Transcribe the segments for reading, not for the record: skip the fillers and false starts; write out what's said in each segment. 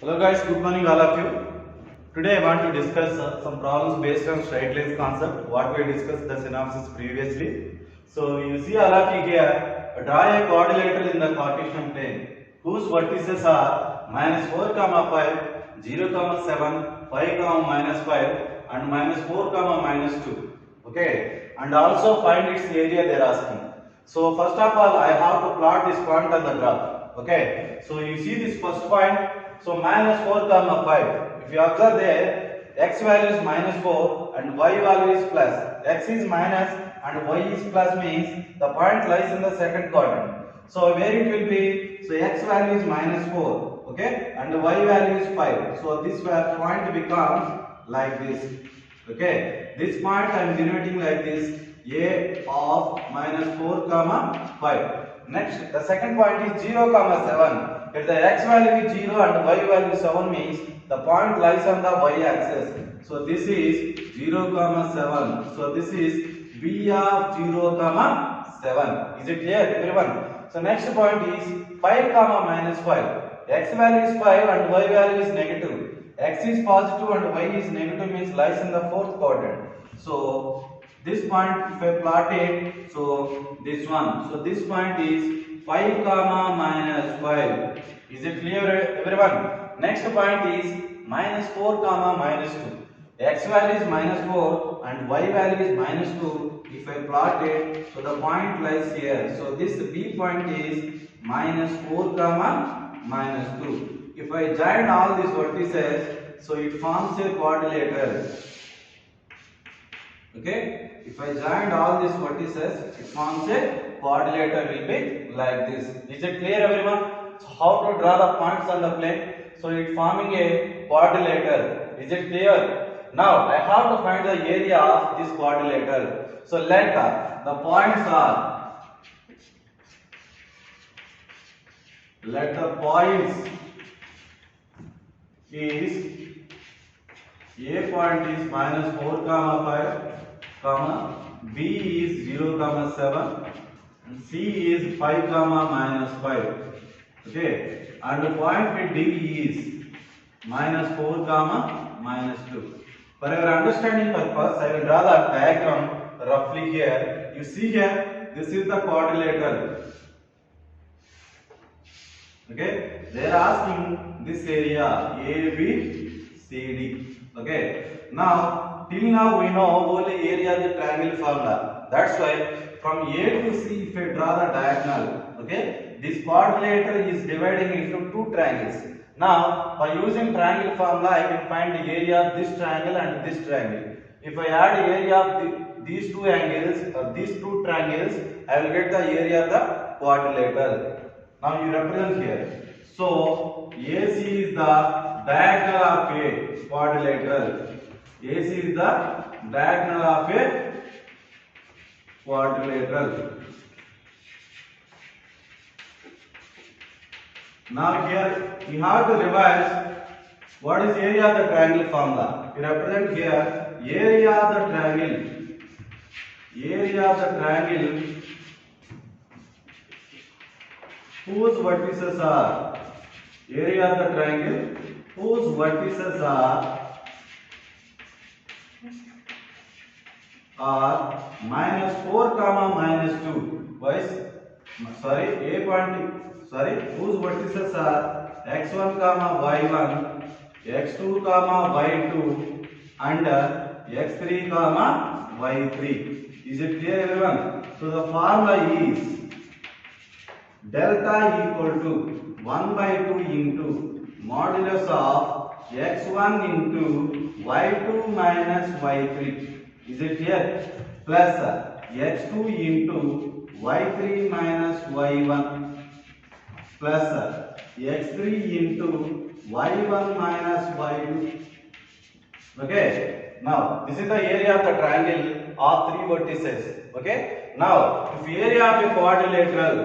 Hello guys, good morning all of you. Today I want to discuss some problems based on straight lines concept, what we discussed the synopsis previously. So you see all of you here, draw a quadrilateral in the Cartesian plane whose vertices are -4, 5, 0, 7, 5, -5 and -4, -2. Okay, and also find its area they are asking. So first of all I have to plot this point on the graph. Okay, so you see this first point. So -4, 5. If you observe there, x value is -4 and y value is plus. X is minus and y is plus means the point lies in the second quadrant. So where it will be? So x value is -4, okay, and y value is 5. So this point becomes like this. Okay, this point I am denoting like this: a of -4, 5. Next, the second point is 0, 7. If the x value is 0 and y value is 7 means the point lies on the y axis. So this is 0, 7. So this is b of 0, 7. Is it clear everyone? So next point is 5, -5. X value is 5 and y value is negative. X is positive and y is negative means lies in the fourth quadrant. So this point if I plot it, so this one. So this point is 5, -5. Is it clear everyone? Next point is -4, -2. X value is -4 and y value is -2. If I plot it, so the point lies here. So this B point is -4, -2. If I join all these vertices, so it forms a quadrilateral. Okay, if I join all these vertices, it forms a quadrilateral will be like this. Is it clear everyone? So how to draw the points on the plane? So it forming a quadrilateral. Is it clear? Now I have to find the area of this quadrilateral. So let the points are, let the points is A point is -4, 5, B is 0, 7, and C is 5, -5. Okay, and the point D is -4, -2. For your understanding purpose, I will draw the diagram roughly here. You see here, this is the quadrilateral. Okay, they are asking this area ABCD. Okay, now till now we know only area of the triangle formula. That's why from A to C, if I draw the diagonal, okay, this quadrilateral is dividing into two triangles. Now by using triangle formula, I can find the area of this triangle and this triangle. If I add area of these two angles or these two triangles, I will get the area of the quadrilateral. Now you represent here. So AC is the diagonal of a quadrilateral. AC is the diagonal of a quadrilateral. Now here we have to revise what is area of the triangle formula. We represent here area of the triangle. Area of the triangle whose vertices are, area of the triangle whose vertices are -4, -2. A point. Whose vertices are x1, y1, x2, y2 and x3, y3. Is it clear everyone? So the formula is delta equal to 1/2 into modulus of x1 into y2 minus y3. Is it clear? Plus x2 into y3 minus y1 plus x3 into y1 minus y2. Okay, now this is the area of the triangle of three vertices. Okay, now if area of a quadrilateral,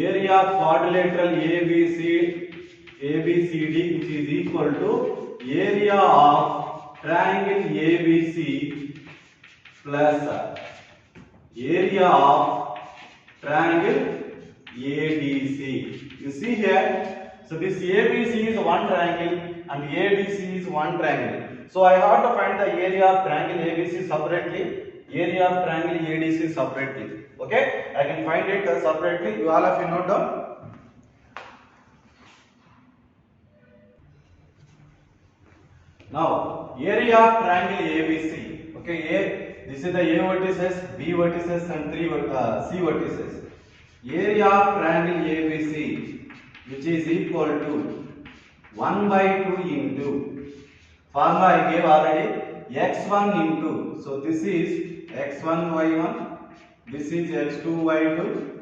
area of quadrilateral ABCD which is equal to area of triangle ABC plus area of triangle ADC. You see here, So this ABC is one triangle and ADC is one triangle. So I have to find the area of triangle ABC separately, area of triangle ADC separately. Okay, I can find it separately. You all of you note down. Now, area of triangle ABC. Okay, this is the A vertices, B vertices, and C vertices. Area of triangle ABC, which is equal to 1 by 2 into formula I gave already, x1 into. So this is x1 y1. This is x2 y2.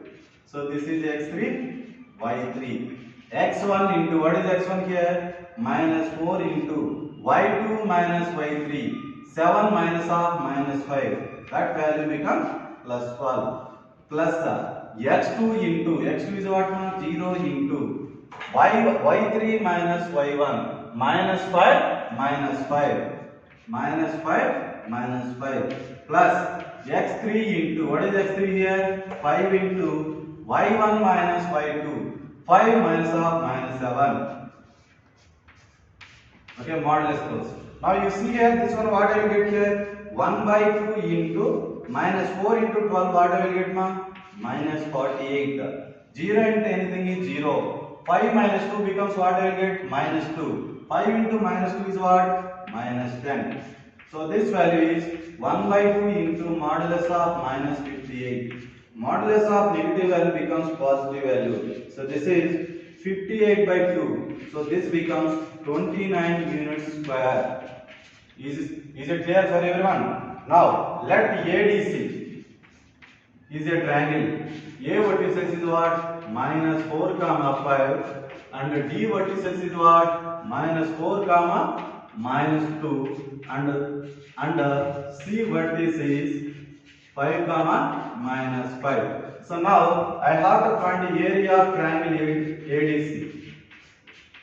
So this is x3 y3. x1 into, what is x1 here? Minus 4 into y2 minus y3. 7 minus of minus 5. That value becomes plus 12. Plus x2 into, x2 is what? 0 into y3 minus y1. Minus 5 minus 5. Minus 5 minus 5. Plus x3 into, what is x3 here? 5 into y1 minus y2. 5 minus of minus 7. Okay, modulus close. Now you see here, this one what I will get here? 1 by 2 into minus 4 into 12, what I will get ma? Minus 48. 0 into anything is 0. 5 minus 2 becomes what I will get? Minus 2. 5 into minus 2 is what? Minus 10. So this value is 1 by 2 into modulus of minus 58. Modulus of negative value becomes positive value. So this is 58 by 2. So this becomes 29 units square. Is it clear for everyone? Now let ADC is a triangle. A vertices is what? Minus 4 comma 5 and D vertices is what? Minus 4 comma minus 2 and C vertex is 5 comma minus 5. So now I have to find the area of triangle ADC.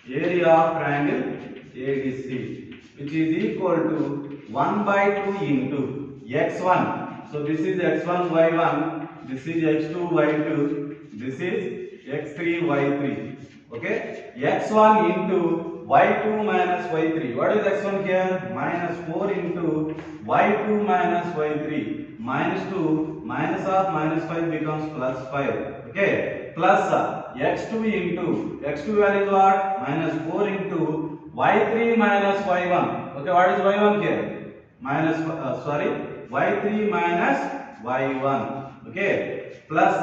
Area of triangle ADC, which is equal to 1 by 2 into x1. So this is x1 y1, this is x2 y2, this is x3 y3. Okay, x1 into y2 minus y3. What is x1 here? Minus 4 into y2 minus y3. Minus 2 minus of minus 5 becomes plus 5. Okay, plus x2 into, x2 value is what? Minus 4 into y3 minus y1. Okay, what is y1 here? Minus, y3 minus y1. Okay, plus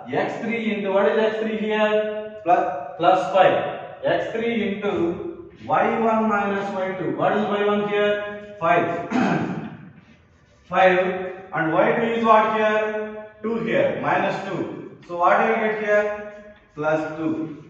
x3 into, what is x3 here? Plus 5. x3 into y1 minus y2. What is y1 here? 5. 5. And y2 is what here? 2 here, minus 2. So what do you get here? Plus 2.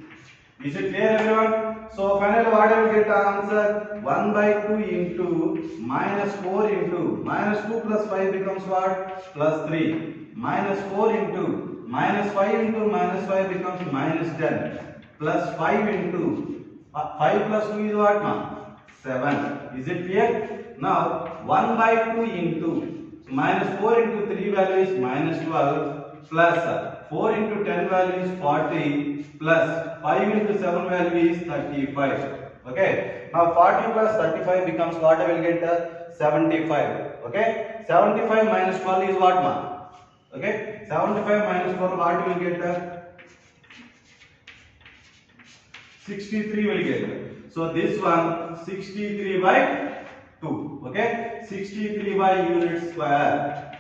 Is it clear everyone? So finally what I will get the answer? 1 by 2 into minus 4 into minus 2 plus 5 becomes what? Plus 3. Minus 4 into minus 5 into minus 5 becomes minus 10. Plus 5 into 5 plus 2 is what? 7. Is it clear? Now 1 by 2 into minus 4 into 3 value is minus 12 plus 4 into 10 value is 40 plus 5 into 7 value is 35. Okay. Now 40 plus 35 becomes what I will get? 75. Okay. 75 minus 12 is what ma? Okay. 75 minus 12 what will get? 63 will get. So this one 63 by 2. Okay, 63 by unit square.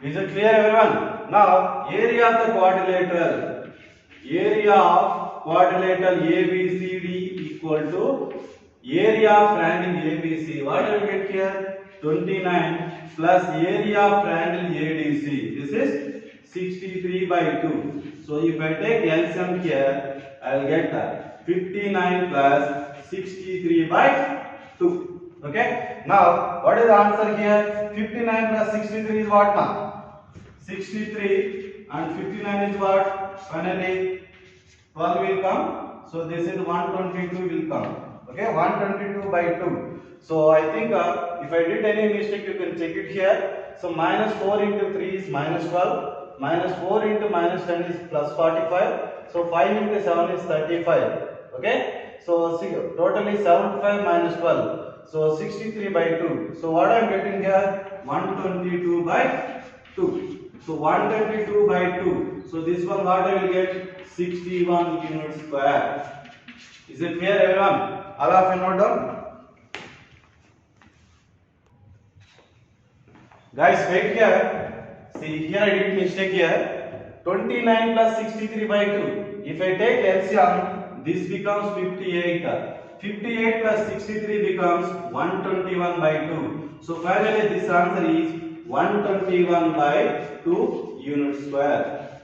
Is it clear everyone? Now area of the quadrilateral. Area of quadrilateral ABCD equal to area of triangle ABC. What do we get here? 29 plus area of triangle ADC. This is 63 by 2. So if I take LCM here, I will get 59 plus 63 by 2. Okay. Now, what is the answer here? 59 plus 63 is what now? 63 and 59 is what? Finally, 12 will come. So this is 122 will come. Okay, 122 by 2. So I think if I did any mistake, you can check it here. So minus 4 into 3 is minus 12. Minus 4 into minus 10 is plus 45. So 5 into 7 is 35. Okay, so see, totally 75 minus 12, so 63 by 2. So what I am getting here, 122 by 2. So 122 by 2. So this one what I will get, 61 units square. Is it clear everyone? All of you note down. Guys, wait here. See, here I did mistake here. 29 plus 63 by 2. If I take LCM, this becomes 58. 58 plus 63 becomes 121 by 2. So finally this answer is 121 by 2 unit square.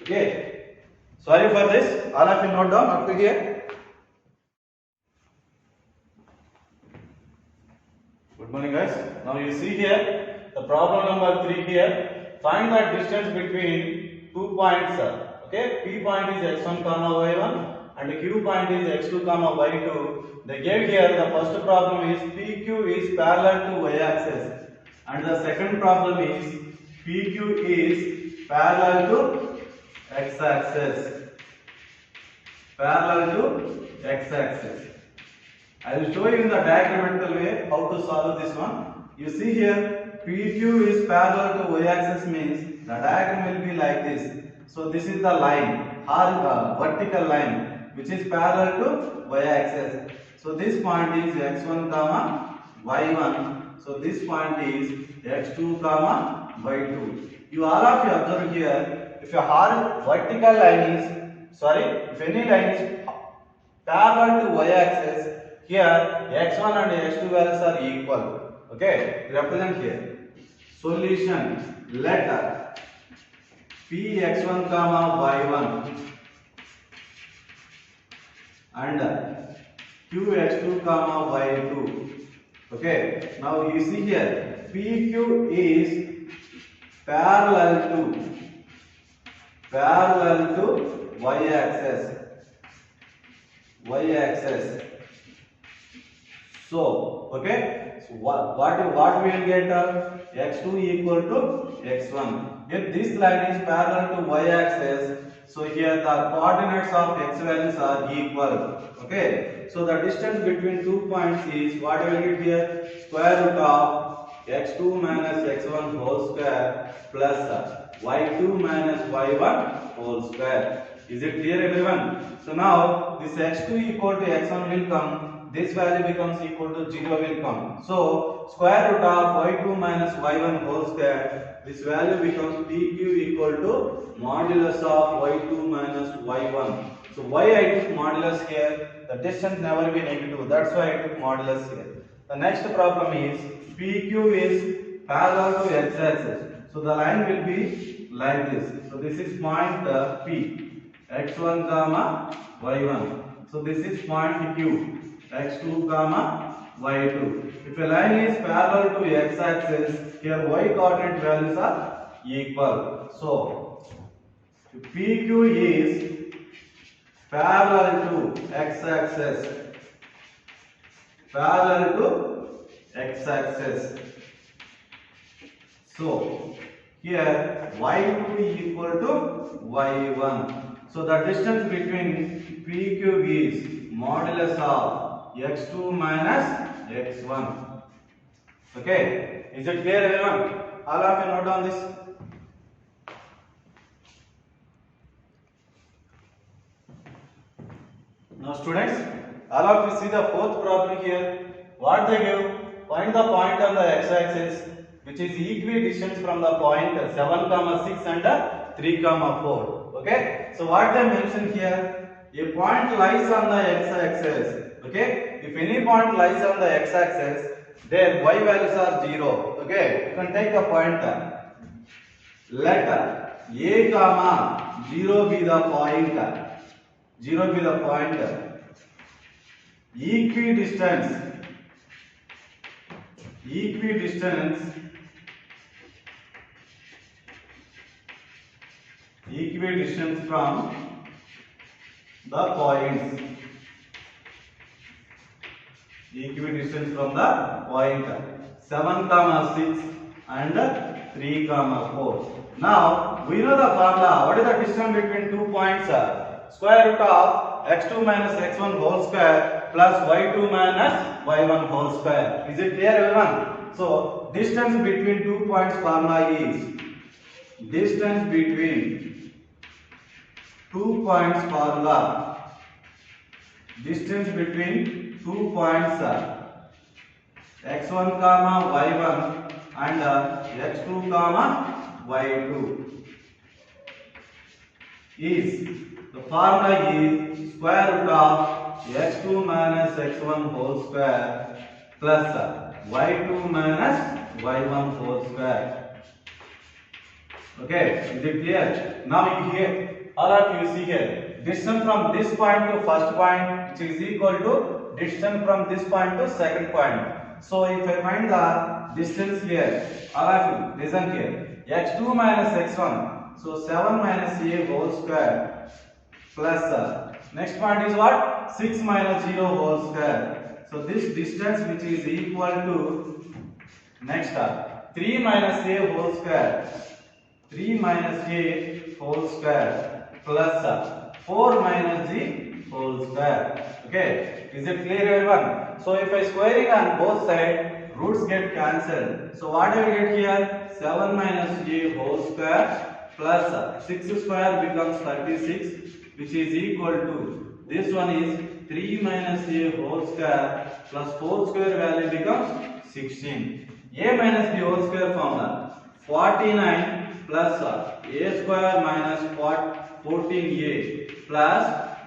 Okay. Sorry for this. All of you note down up to here. Good morning guys. Now you see here the problem number 3 here. Find the distance between 2 points. Okay, P point is x1 comma y1 and Q point is x2 comma y2. They gave here the first problem is PQ is parallel to y axis and the second problem is PQ is parallel to x axis. Parallel to x axis. I will show you in the diagrammatical way how to solve this one. You see here PQ is parallel to y axis means the diagram will be like this. So this is the line or vertical line which is parallel to y axis. So this point is x1 comma y1. So this point is x2 comma y2. You all of you observe here, if your vertical line is if any line is parallel to y axis, here x1 and x2 values are equal. Okay, represent here. Solution, let P x1 comma y1 and Q x2 comma y2. Okay, now you see here PQ is parallel to y axis. So, okay, so what we will get x2 equal to x1. If this line is parallel to y axis, so here the coordinates of x values are equal. Okay, so the distance between 2 points is what I will get here, square root of x2 minus x1 whole square plus y2 minus y1 whole square. Is it clear everyone? So now this x2 equal to x1 will come. This value becomes equal to 0 will come. So square root of y2 minus y1 whole square, this value becomes pq equal to modulus of y2 minus y1. So why I took modulus here? The distance never be negative. That's why I took modulus here. The next problem is pq is parallel to x axis. So the line will be like this. So this is point P, x1 comma y1. So this is point Q, x2 comma y2. If a line is parallel to x axis, here y coordinate values are equal. So PQ is parallel to x axis. So here y2 equal to y1. So the distance between PQ is modulus of x2 minus x1. Okay, is it clear everyone? All of you note down this. Now students, all of you see the fourth problem here. What they give? Find the point on the x-axis which is equidistant from the point 7, 6 and 3, 4. Okay, so what they mention here? A point lies on the x-axis. Okay, if any point lies on the x-axis, their y values are 0. Okay, you can take a point. Let a comma 0 be the point. 0 be the point. Equidistance from the points. Equidistance from the point 7, 6 and 3, 4. Now we know the formula. What is the distance between 2 points? square root of x2 minus x1 whole square plus y2 minus y1 whole square. Is it clear, everyone? So distance between 2 points formula is distance between 2 points formula. Distance between 2 points x1 comma y1 and x2 comma y2 is, the formula is square root of x2 minus x1 whole square plus y2 minus y1 whole square. Okay, is it clear? Now you here, all of you see here, distance from this point to first point which is equal to distance from this point to second point. So if I find the distance here, all of you listen here, x2 minus x1, so 7 minus a whole square plus next point is what? 6 minus 0 whole square. So this distance which is equal to next 3 minus a whole square, 3 minus a whole square plus 4 minus g whole square. Okay, is it clear, everyone? So if I squaring on both sides, roots get cancelled. So what I will get here? 7 minus a whole square plus 6 square becomes 36, which is equal to, this one is 3 minus a whole square plus 4 square value becomes 16. A minus b whole square formula, 49 plus a square minus 14a plus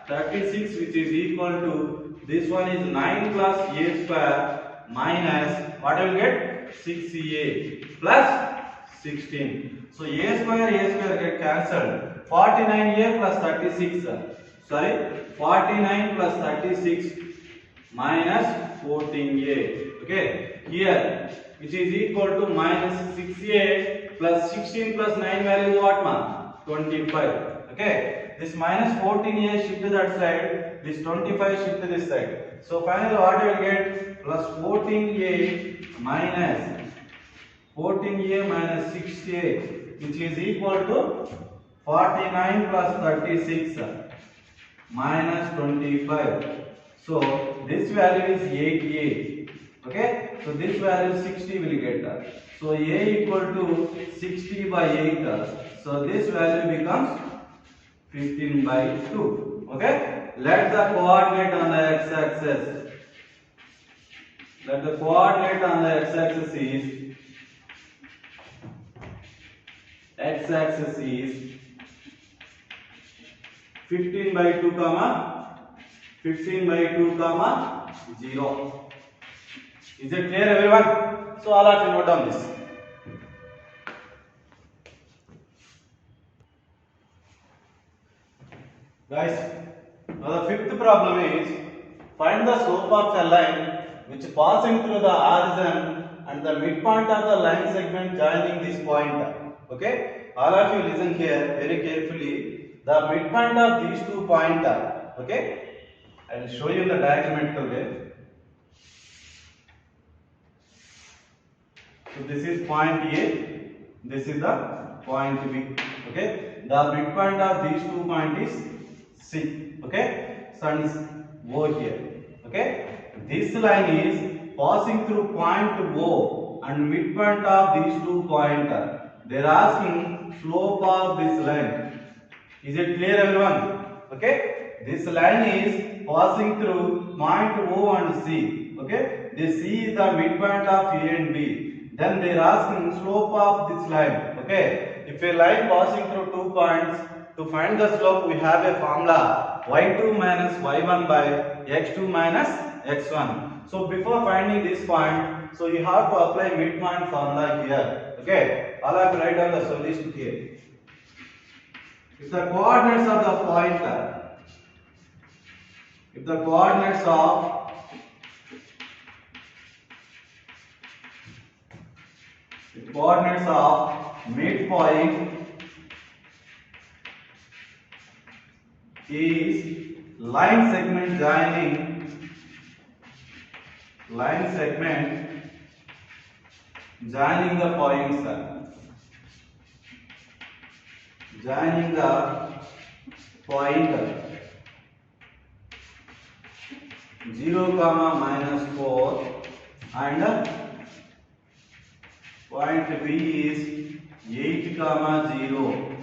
36, which is equal to, this one is 9 plus a square minus, what I will get? 6a plus 16. So a square get cancelled. 49a plus 36. Sorry, 49 plus 36 minus 14a. Okay, here which is equal to minus 6a plus 16 plus 9 value is what, ma? 25. Okay, this minus 14a shift to that side, this 25 shift to this side. So finally what I will get? Plus 14a minus 6a, which is equal to 49 plus 36 minus 25. So this value is 8a. Okay, so this value 60 will get. So a equal to 60 by 8. So this value becomes 15 by 2. Okay, let the coordinate on the x-axis. Let the coordinate on the x-axis is 15 by 2 comma 15 by 2 comma 0. Is it clear, everyone? So all of you note down this. Guys, now the fifth problem is, find the slope of a line which passing through the origin and the midpoint of the line segment joining this point. Okay, all of you listen here very carefully. The midpoint of these 2 points. Okay, I will show you in the diagrammatical way. So this is point A, this is the point B. Okay, the midpoint of these 2 points is C. Okay, sun is O here. Okay, this line is passing through point O and midpoint of these 2 points. They are asking slope of this line. Is it clear, everyone? Okay, this line is passing through point O and C. Okay, this C is the midpoint of A and B. Then they are asking slope of this line. Okay, if a line passing through 2 points, to find the slope we have a formula y2 minus y1 by x2 minus x1. So before finding this point, so you have to apply midpoint formula here. Okay, all of you write down the solution here. If the coordinates of the point, if the coordinates of midpoint is line segment joining the pointer 0, -4 and point B is 8, 0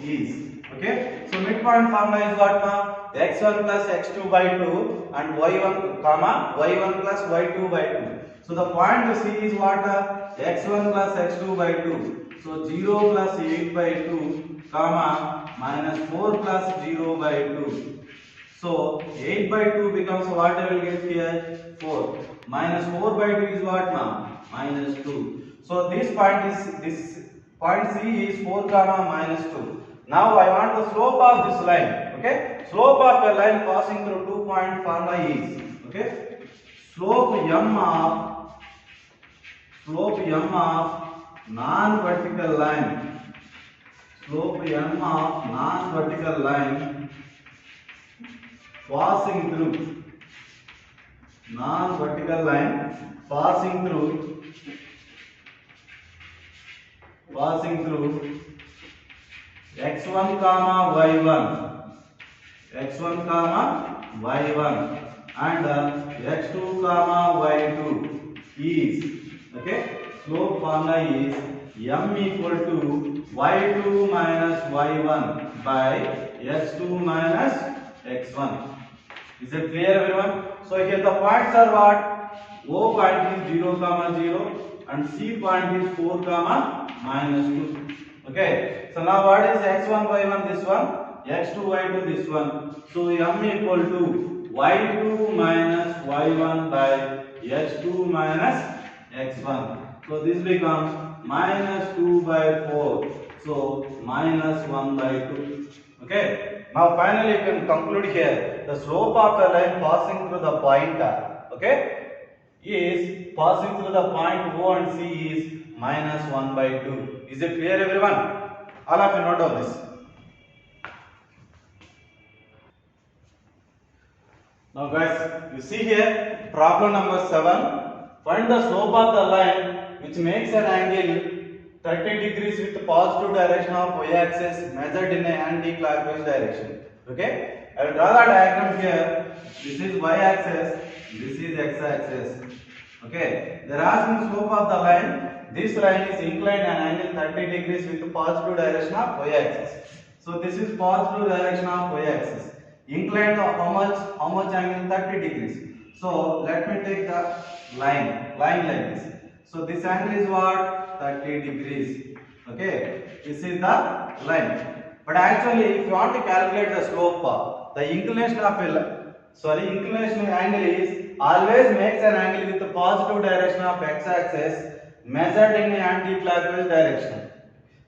is okay. So midpoint formula is what now? X1 plus x2 by 2 and y1 y1 plus y2 by 2. So the point C is what? X1 plus x2 by 2. So 0 plus 8 by 2 -4 plus 0 by 2. So 8 by 2 becomes what I will get here? 4. -4 by 2 is what now? -2. So this point C is 4, -2. Now I want the slope of this line. Okay, slope of a line passing through 2-point formula is okay. Slope m of non-vertical line. Slope m of non-vertical line passing through non-vertical line passing through x1 y1 and x2 y2 is okay. Slope formula is m equal to y2 minus y1 by x2 minus x1. Is it clear, everyone? So here the points are what? O point is 0, 0 and C point is 4, -2. Okay. So now what is x1 y1 this one? x2 y2 this one. So m equal to y2 minus y1 by x2 minus x1. So this becomes -2 by 4. So -1 by 2. Okay. Now finally you can conclude here. The slope of a line passing through the pointer, okay, is passing through the point O and C is -1 by 2. Is it clear, everyone? All of you note down this. Now guys, you see here problem number 7. Find the slope of the line which makes an angle 30 degrees with the positive direction of y-axis measured in an anti-clockwise direction. Okay, I will draw the diagram here. This is y-axis, this is x-axis. Okay, they are asking slope of the line. This line is inclined an angle 30 degrees with the positive direction of y-axis. So this is positive direction of y-axis. Inclined of how much angle? 30 degrees. So let me take the line like this. So this angle is what? 30 degrees. Okay, this is the line. But actually, if you want to calculate the slope, the inclination of inclination angle is always makes an angle with the positive direction of x-axis measured in an anti-clockwise direction.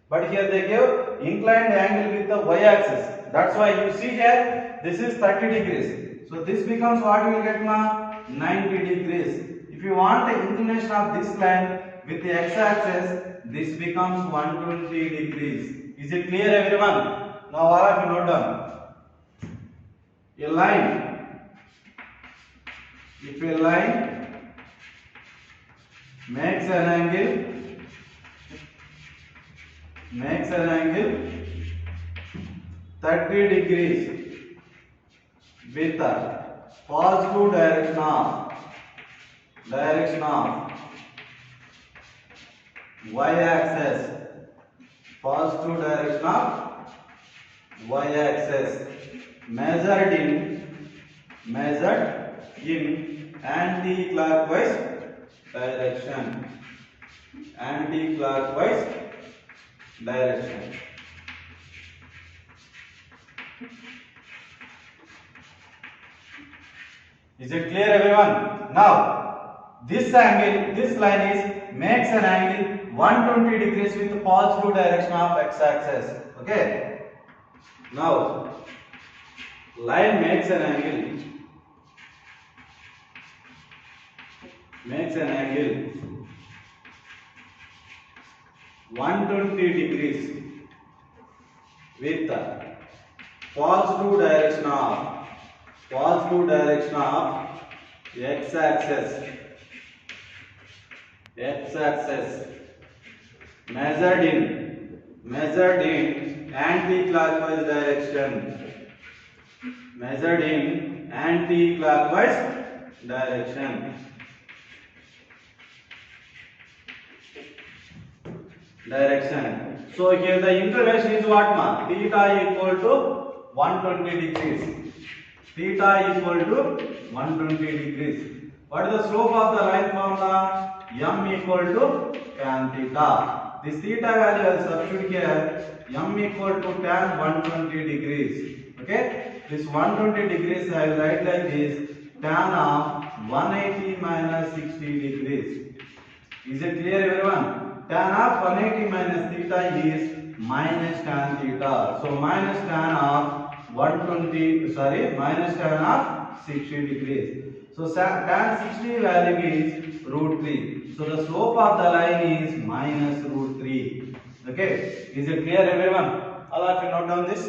But here they give inclined angle with the y-axis. That's why you see here this is 30 degrees. So this becomes what you will get now? 90 degrees. If you want the inclination of this line with the x-axis, this becomes 120 degrees. Is it clear, everyone? Now all of you note down. A line. If a line makes an angle 30 degrees with the positive direction of y-axis, positive direction of y-axis measured in anti-clockwise direction. Is it clear, everyone? Now this line makes an angle 120 degrees with the positive direction of x-axis. Okay. Now line makes an angle 120 degrees with the positive direction of x-axis measured in anti-clockwise direction. measured in anti-clockwise direction. So here the inclination is what, ma? Theta equal to 120 degrees. Theta equal to 120 degrees. What is the slope of the line formula? M equal to tan theta. This theta value I will substitute here. M equal to tan 120 degrees. Okay? This 120 degrees I will write like this. Tan of 180 minus 60 degrees. Is it clear, everyone? Tan of 180 minus theta is minus tan theta. So minus tan of minus tan of 60 degrees. So tan 60 value is root 3. So the slope of the line is minus root 3. Okay? Is it clear, everyone? All of you note down this.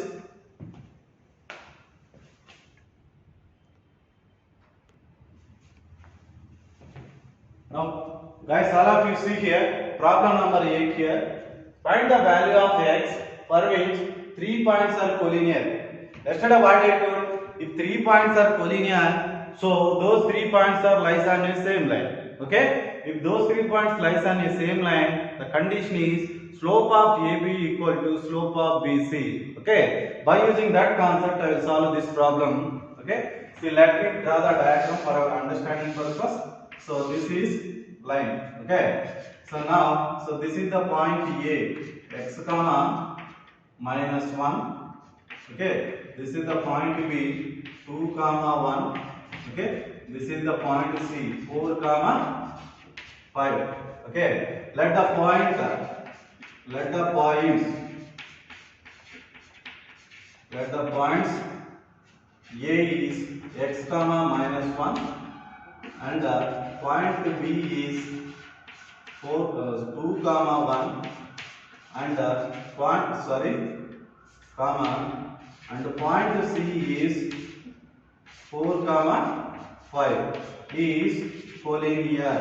Now, guys, all of you see here, problem number 8 here. Find the value of x for which 3 points are collinear. Yesterday what I told, if 3 points are collinear, so those 3 points are lies on the same line. Okay? If those 3 points lies on the same line, the condition is slope of AB equal to slope of BC. Okay? By using that concept, I will solve this problem. Okay? See, let me draw the diagram for our understanding purpose. So this is line. Okay? So now, so this is the point A, x comma minus 1. Okay? This is the point B, 2 comma 1. Okay? This is the point C, 4 comma 5. Okay? Let the points A is x comma minus 1 and point B is 2 comma 1 and point C is 4 comma 5. He is collinear.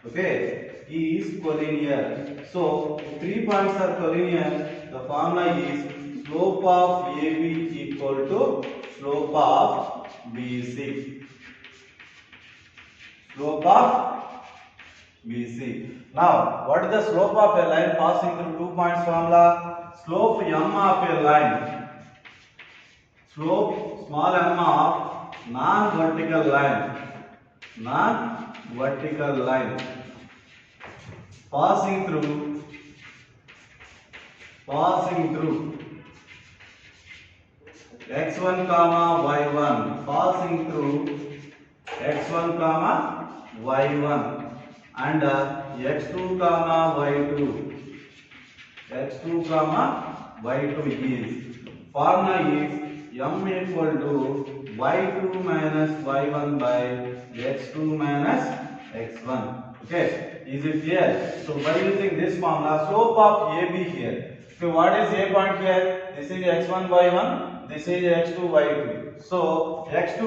Okay, he is collinear. So 3 points are collinear. The formula is slope of AB equal to slope of BC. Slope of BC. Now, what is the slope of a line passing through 2 points formula? Slope m of a line. Slope small m of non-vertical line. Non-vertical line passing through x1 comma y1, passing through x1 comma y1 and x2 comma y2. x2 comma y2 is formula is m equal to y2 minus y1 by x2 minus x1. Okay, is it clear? So by using this formula, slope of AB here. So what is A point here? This is x1 y1, this is x2 y2. So x2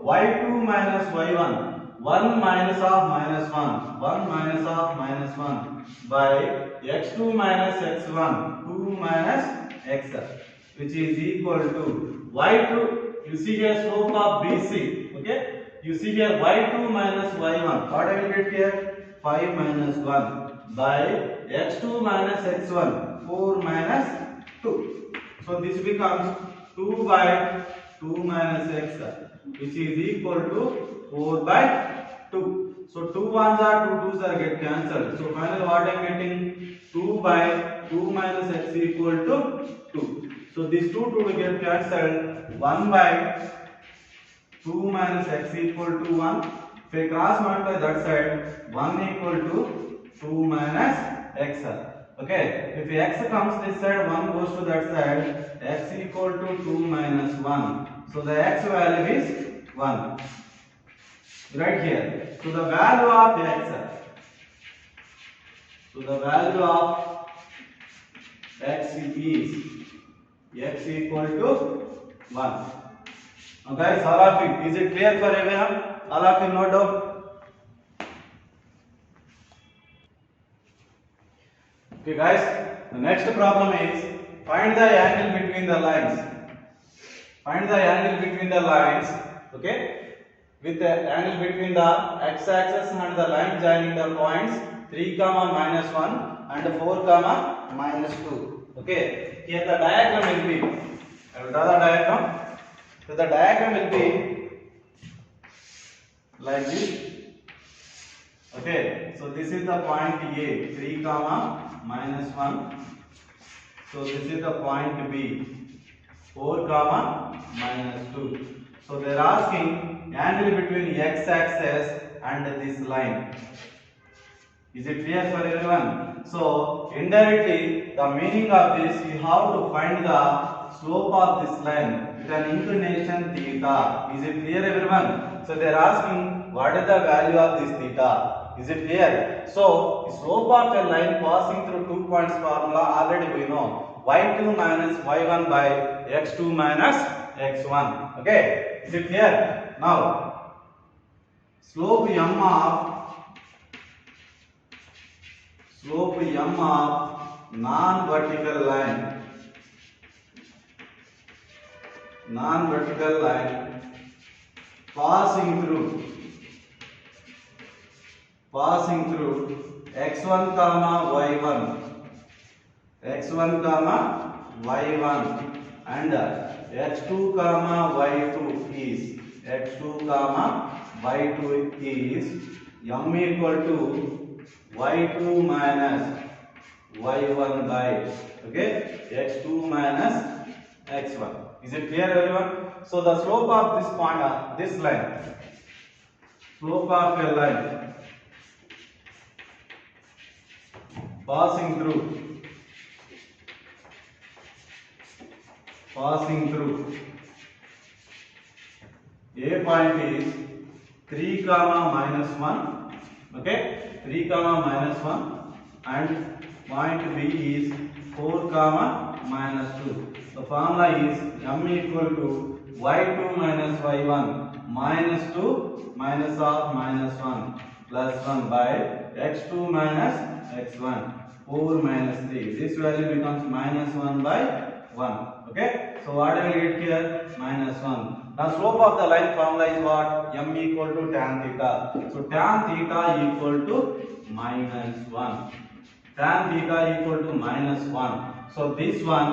y2 minus y1, 1 minus of minus 1, 1 minus of minus 1 by x2 minus x1, 2 minus x, which is equal to y2. You see here slope of BC. Okay, you see here y2 minus y1. What I will get here? 5 minus 1 by x2 minus x1, 4 minus 2. So this becomes 2 by 2 minus x, which is equal to 4 by 2. So 2 ones are 2 2s are get cancelled. So finally what I am getting? 2 by 2 minus x equal to 2. So these 2 will get cancelled. 1 by 2 minus x equal to 1. If I cross multiply that side, 1 equal to 2 minus x. Okay, if x comes this side, 1 goes to that side, x equal to 2 minus 1. So the x value is 1. Right here. So the value of x is x equal to 1. Now guys, all of you, is it clear for everyone? All of you note down. Okay guys, the next problem is find the angle between the lines. Find the angle between the lines. Okay, with the angle between the x-axis and the line joining the points 3, -1 and 4, -2. Okay, here the diagram will be. I will draw the diagram. So the diagram will be like this. Okay, so this is the point A, 3, -1. So this is the point B, 4, -2. So they are asking angle between x-axis and this line. Is it clear for everyone? So indirectly the meaning of this, you have to find the slope of this line with an inclination theta. Is it clear everyone? So they are asking what is the value of this theta. Is it clear? So slope of a line passing through 2 points formula already we know. y2 minus y1 by x2 minus x1. Okay, is it clear? Now slope m of non-vertical line passing through x1 y1 and x2 y2 is m equal to y2 minus y1 by x2 minus x1. Is it clear everyone? So the slope of this point, this line, slope of a line passing through A point is 3, -1. Okay, 3, -1 and point B is 4, -2. The formula is m equal to y2 minus y1 minus 2 minus of -1 plus 1 by x2 minus x1 4 minus 3. This value becomes -1 by 1. Okay, so what I will get here? -1. Now slope of the line formula is what? M equal to tan theta. So tan theta equal to -1. Tan theta equal to -1. So this one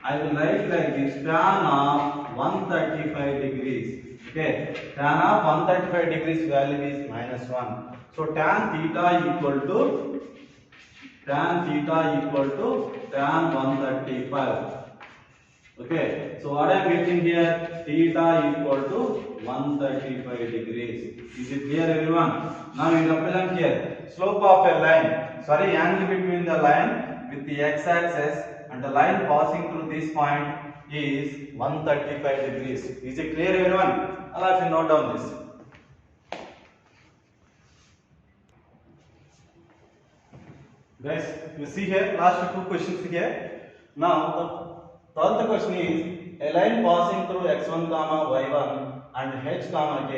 I will write like this: tan of 135 degrees. Okay, tan of 135 degrees value is -1. So tan theta equal to tan 135. Okay, so what I am getting here? Theta equal to 135 degrees. Is it clear everyone? Now we represent here slope of a line, angle between the line with the x-axis and the line passing through this point is 135 degrees. Is it clear everyone? I'll have to note down this. Guys, you see here last two questions here. Now the third question is a line passing through x1, y1 and h, k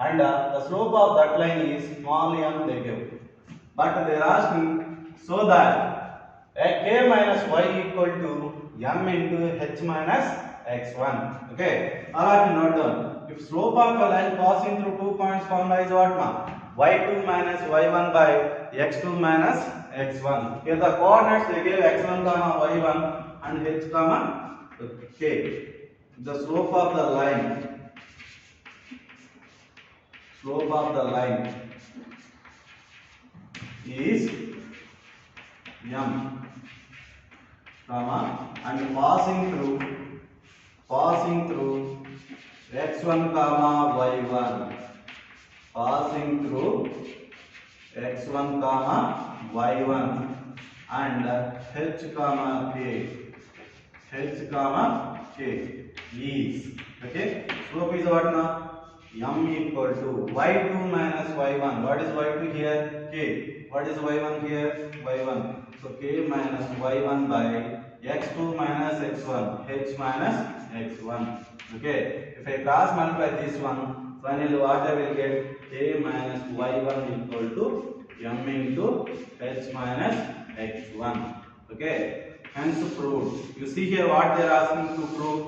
and the slope of that line is small m they give. But they are asking so that a k minus y equal to m into h minus x1. Okay, all have to note down. If slope of a line passing through 2 points formula is what y2 minus y1 by x2 minus x1. Here the coordinates they gave x1, y1 and h, k. The slope of the line is m, and passing through x1, y1, passing through x1, y1 and h, k is slope is what now? M equal to y2 minus y1. What is y2 here? K. What is y1 here? Y1. So k minus y1 by x2 minus x1, h minus x1. Okay, if I cross multiply this one, finally what I will get? K minus y1 equal to m into h minus x1. Okay, hence proved. You see here what they are asking to prove.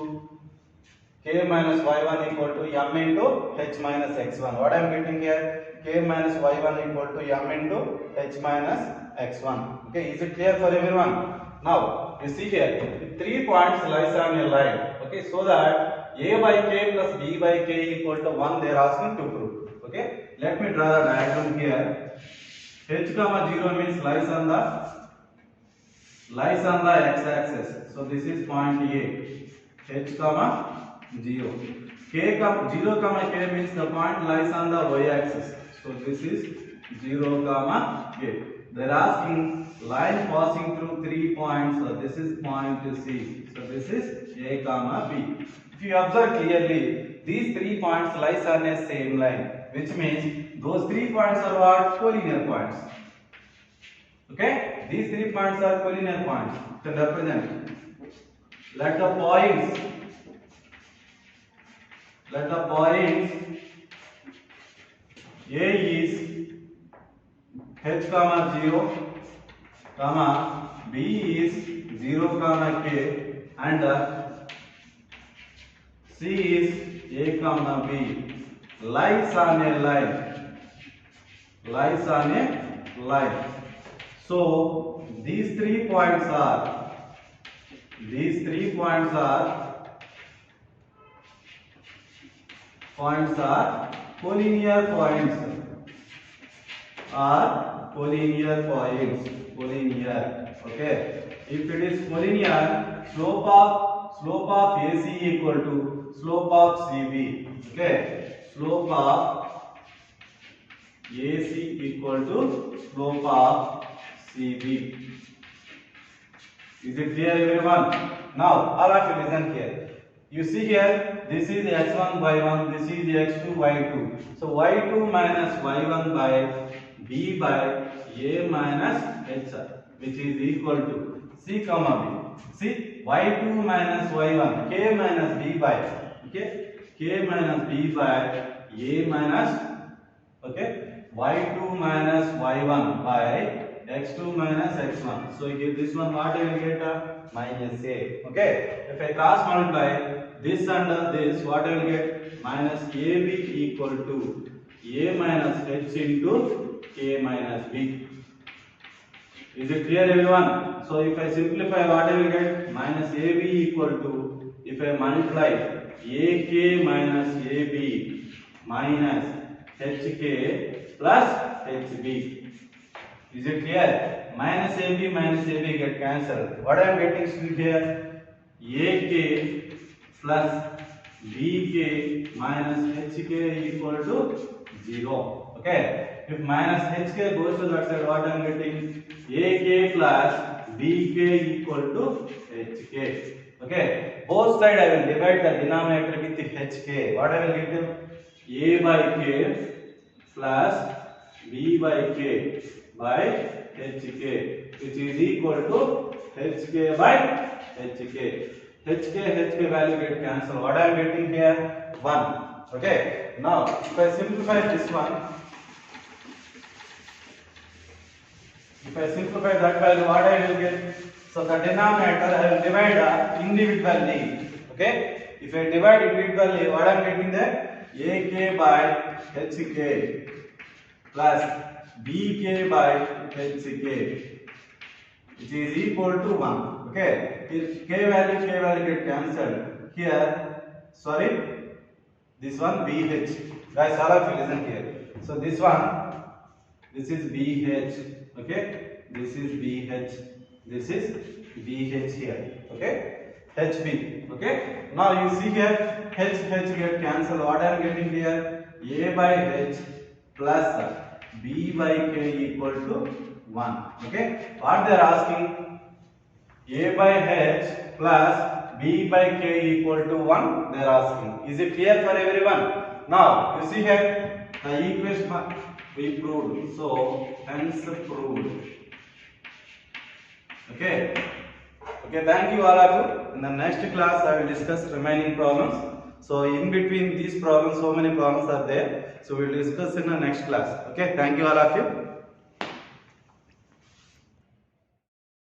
K k minus y1 equal to m into h minus x1. What I am getting here? K minus y1 equal to m into h minus x1. Okay, is it clear for everyone? Now, you see here, 3 points lies on a line. Okay, so that a by k plus b by k equal to 1 they are asking to prove. Okay, let me draw the diagram here. H comma 0 means lies on the x-axis. So this is point A. H comma 0. K comma 0 comma k means the point lies on the y-axis. So this is 0 comma k. They are asking line passing through 3 points. So this is point C. So this is A comma B. If you observe clearly, these 3 points lies on a same line, which means those 3 points are what? Collinear points. Okay, these 3 points are collinear points to represent. Let the points A is h comma 0, comma B is 0 comma k, and C is A comma B. Lies on a line. So these 3 points are collinear points. Okay, if it is collinear, slope of AC equal to slope of CB. Okay, slope of AC equal to slope of CB. Is it clear, everyone? Now, all of you listen here. You see here, this is x1 y1, this is x2 y2. So y2 minus y1 by b by a minus h, which is equal to c comma b. See, y2 minus y1, k minus b by, okay, k minus b by a minus, okay, y2 minus y1 by x2 minus x1. So here this one what I will get? Minus a. Okay, if I cross multiply this and this, what I will get? Minus ab equal to a minus h into k minus b. Is it clear, everyone? So if I simplify, what I will get? Minus ab equal to, if I multiply ak minus ab minus hk plus hb. Is it clear? Minus AB get cancelled. What I am getting still here? AK plus BK minus HK equal to 0. Okay. If minus HK goes to that side, what I am getting? AK plus BK equal to HK. Okay. Both sides I will divide the denominator with the HK. What I will get? A by K plus B by K by HK, which is equal to HK by HK. HK value get cancelled. What I am getting here? 1. Okay. Now, if I simplify this one, if I simplify that value, what I will get? So the denominator I will divide individually. Okay. If I divide individually, what I am getting there? AK by HK plus BK by HK, which is equal to 1. Okay, if k value get cancelled here. Sorry, this one BH. Guys, all of you listen here. So this one, this is BH. Okay, this is BH. This is BH here. Okay, HB. Okay. Now you see here, H get cancelled. What I am getting here? A by H plus B by K equal to 1. Okay. What they are asking? A by H plus B by K equal to 1. They are asking. Is it clear for everyone? Now you see here the equation we proved. So hence proved. Okay. Okay. Thank you all of you. In the next class I will discuss remaining problems. So in between these problems, so many problems are there. So we will discuss in the next class. Okay. Thank you all of you.